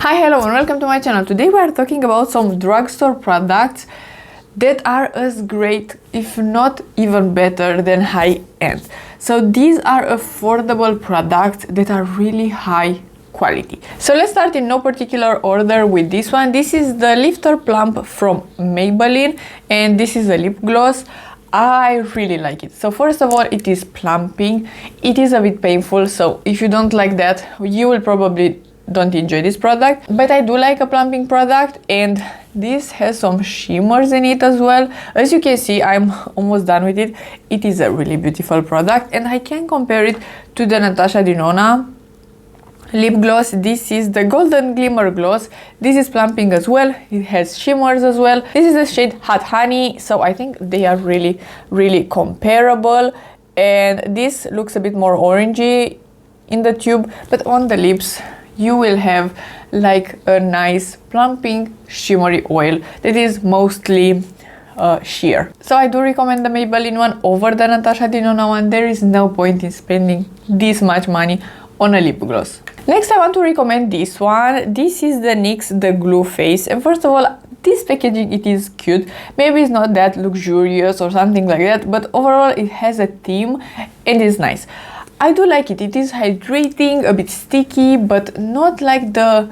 Hi, hello and welcome to my channel. Today we are talking about some drugstore products that are as great, if not even better than high-end. So these are affordable products that are really high quality. So let's start in no particular order with this one. This is the Lifter Plump from Maybelline and this is a lip gloss. I really like it. So first of all, it is plumping. It is a bit painful, so if you don't like that, you will probably don't enjoy this product, but I do like a plumping product, and this has some shimmers in it as well. As you can see, I'm almost done with it. It is a really beautiful product, and I can compare it to the Natasha Denona lip gloss. This is the golden glimmer gloss. This is plumping as well. It has shimmers as well. This is the shade Hot Honey, so I think they are really comparable, and this looks a bit more orangey in the tube, but on the lips you will have like a nice plumping shimmery oil that is mostly sheer. So I do recommend the Maybelline one over the Natasha Denona one. There is no point in spending this much money on a lip gloss. Next I want to recommend this one. This is the NYX The Glue Face, and first of all, this packaging, it is cute. Maybe it's not that luxurious or something like that, but overall it has a theme and is nice. I do like it. It is hydrating, a bit sticky, but not like the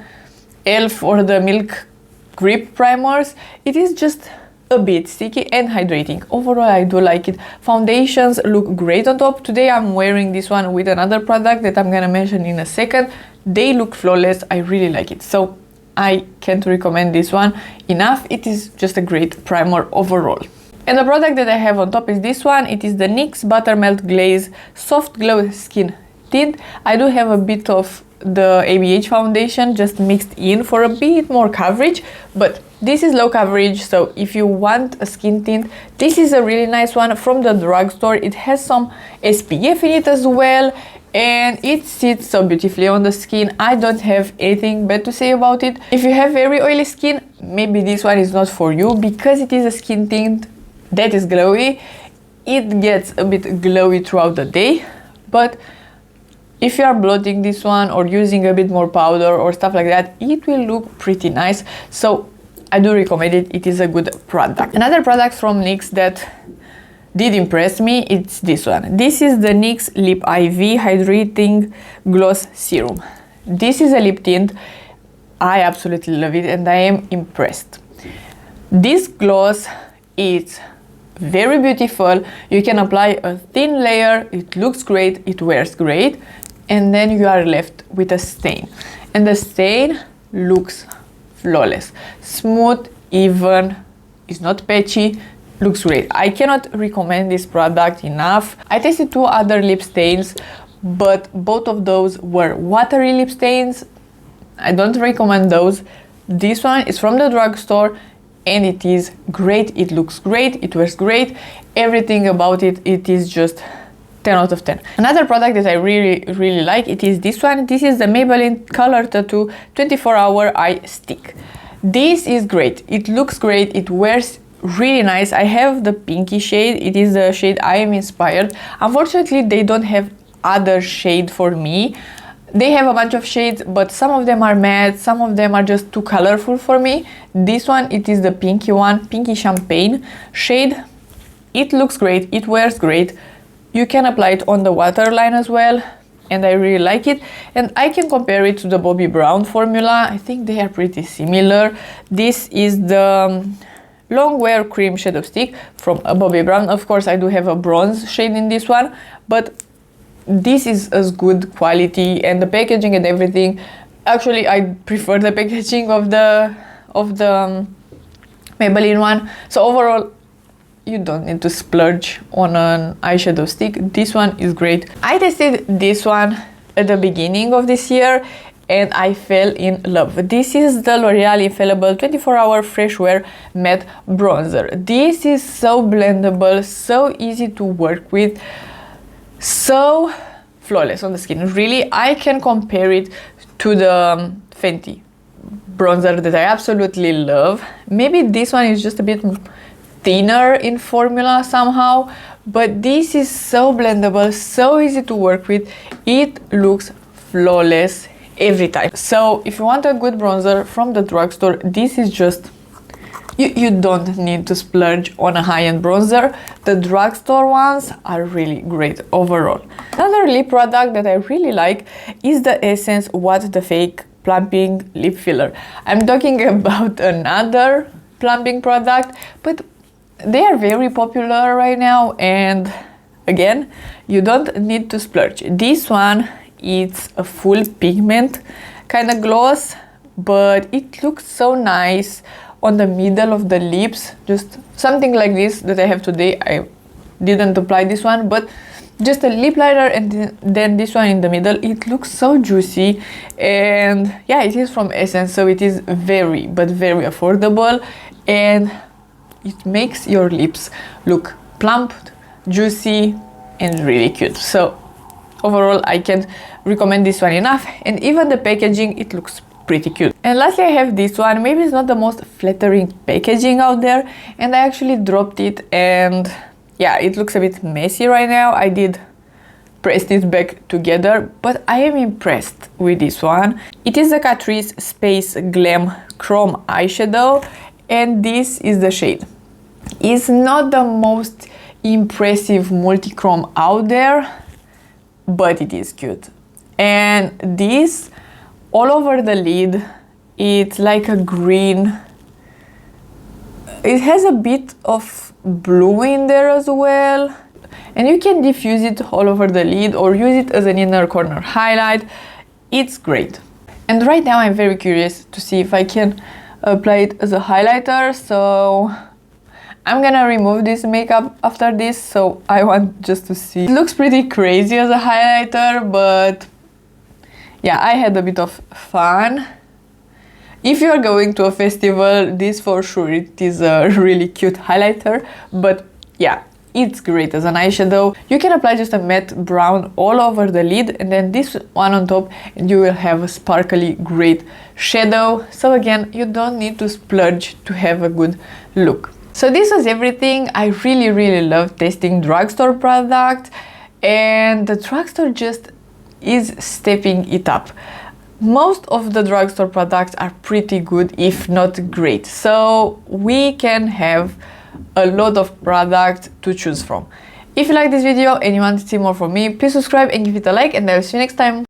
e.l.f. or the Milk Grip primers. It is just a bit sticky and hydrating. Overall, I do like it. Foundations look great on top. Today I'm wearing this one with another product that I'm gonna mention in a second. They look flawless. I really like it. So I can't recommend this one enough. It is just a great primer overall. And the product that I have on top is this one. It is the NYX Buttermelt Glaze Soft Glow Skin Tint. I do have a bit of the ABH foundation just mixed in for a bit more coverage, but this is low coverage, so if you want a skin tint, this is a really nice one from the drugstore. It has some SPF in it as well, and it sits so beautifully on the skin. I don't have anything bad to say about it. If you have very oily skin, maybe this one is not for you, because it is a skin tint that is glowy. It gets a bit glowy throughout the day, but if you are blotting this one or using a bit more powder or stuff like that, it will look pretty nice. So I do recommend it. It is a good product. Another product from NYX that did impress me, it's this one. This is the NYX Lip IV Hydrating Gloss Serum. This is a lip tint. I absolutely love it and I am impressed. This gloss is very beautiful. You can apply a thin layer, it looks great, it wears great, and then you are left with a stain, and the stain looks flawless, smooth, even, is not patchy, looks great. I cannot recommend this product enough. I tested two other lip stains, but both of those were watery lip stains. I don't recommend those. This one is from the drugstore and it is great. It looks great, it wears great, everything about it, it is just 10 out of 10. Another product that I really like, it is this one. This is the Maybelline Color Tattoo 24-Hour Eye Stick. This is great, it looks great, it wears really nice. I have the pinky shade, it is the shade I Am Inspired. Unfortunately, they don't have other shade for me. They have a bunch of shades, but some of them are matte, some of them are just too colorful for me. This one, it is the pinky one, Pinky Champagne shade. It looks great, it wears great. You can apply it on the waterline as well, and I really like it. And I can compare it to the Bobbi Brown formula. I think they are pretty similar. This is the Long Wear Cream Shadow Stick from Bobbi Brown. Of course, I do have a bronze shade in this one, but this is as good quality, and the packaging and everything. Actually, I prefer the packaging of the Maybelline one. So overall, you don't need to splurge on an eyeshadow stick. This one is great. I tested this one at the beginning of this year and I fell in love. This is the L'Oreal Infaillible 24-Hour Fresh Wear Matte Bronzer. This is so blendable, so easy to work with, so flawless on the skin. Really, I can compare it to the Fenty bronzer that I absolutely love. Maybe this one is just a bit thinner in formula somehow, but this is so blendable, so easy to work with. It looks flawless every time. So if you want a good bronzer from the drugstore, this is just, you don't need to splurge on a high-end bronzer. The drugstore ones are really great overall. Another lip product that I really like is the Essence What the Fake Plumping Lip Filler. I'm talking about another plumping product, but they are very popular right now, and again, you don't need to splurge. This one, it's a full pigment kind of gloss, but it looks so nice on the middle of the lips, just something like this that I have today. I didn't apply this one, but just a lip liner and then this one in the middle. It looks so juicy, and yeah, it is from Essence, so it is very, but very affordable, and it makes your lips look plump, juicy, and really cute. So overall, I can't recommend this one enough, and even the packaging, it looks pretty cute. And lastly, I have this one. Maybe it's not the most flattering packaging out there, and I actually dropped it, and yeah, it looks a bit messy right now. I did press it back together, but I am impressed with this one. It is the Catrice Space Glam Chrome eyeshadow, and this is the shade. It's not the most impressive multi-chrome out there, but it is cute. And this all over the lid, it's like a green. It has a bit of blue in there as well, and you can diffuse it all over the lid or use it as an inner corner highlight. It's great. And right now I'm very curious to see if I can apply it as a highlighter, so I'm gonna remove this makeup after this, so I want just to see. It looks pretty crazy as a highlighter, but yeah, I had a bit of fun. If you're going to a festival, this for sure, it is a really cute highlighter, but yeah, it's great as an eyeshadow. You can apply just a matte brown all over the lid, and then this one on top, and you will have a sparkly great shadow. So again, you don't need to splurge to have a good look. So this was everything. I really love testing drugstore products, and the drugstore just is stepping it up. Most of the drugstore products are pretty good, if not great, so we can have a lot of products to choose from. If you like this video and you want to see more from me, please subscribe and give it a like, and I will see you next time.